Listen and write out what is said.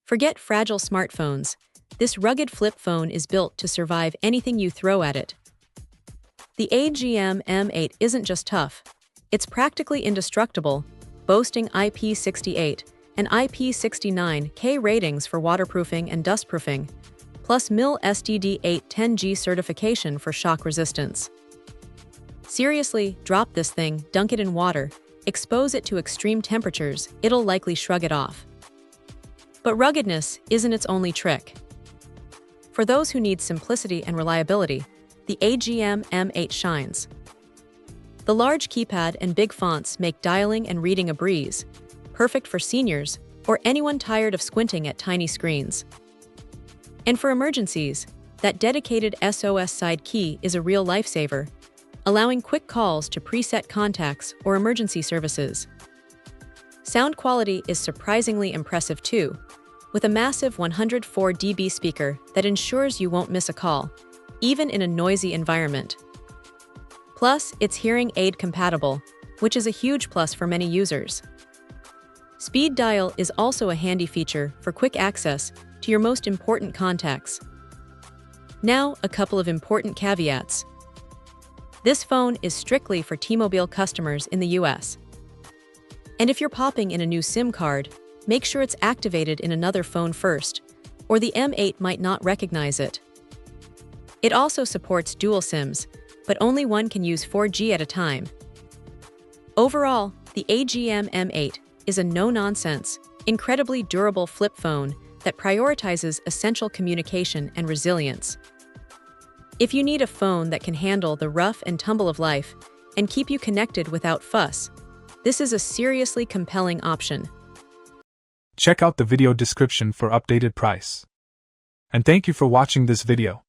Forget fragile smartphones. This rugged flip phone is built to survive anything you throw at it. The AGM M8 isn't just tough. It's practically indestructible, boasting IP68 and IP69K ratings for waterproofing and dustproofing, plus MIL STD810G certification for shock resistance. Seriously, drop this thing, dunk it in water, expose it to extreme temperatures, it'll likely shrug it off. But ruggedness isn't its only trick. For those who need simplicity and reliability, the AGM M8 shines. The large keypad and big fonts make dialing and reading a breeze, perfect for seniors or anyone tired of squinting at tiny screens. And for emergencies, that dedicated SOS side key is a real lifesaver, allowing quick calls to preset contacts or emergency services. Sound quality is surprisingly impressive too, with a massive 104 dB speaker that ensures you won't miss a call, even in a noisy environment. Plus, it's hearing aid compatible, which is a huge plus for many users. Speed dial is also a handy feature for quick access to your most important contacts. Now, a couple of important caveats. This phone is strictly for T-Mobile customers in the US. And if you're popping in a new SIM card, make sure it's activated in another phone first, or the M8 might not recognize it. It also supports dual SIMs, but only one can use 4G at a time. Overall, the AGM M8 is a no-nonsense, incredibly durable flip phone that prioritizes essential communication and resilience. If you need a phone that can handle the rough and tumble of life and keep you connected without fuss, this is a seriously compelling option. Check out the video description for updated price. And thank you for watching this video.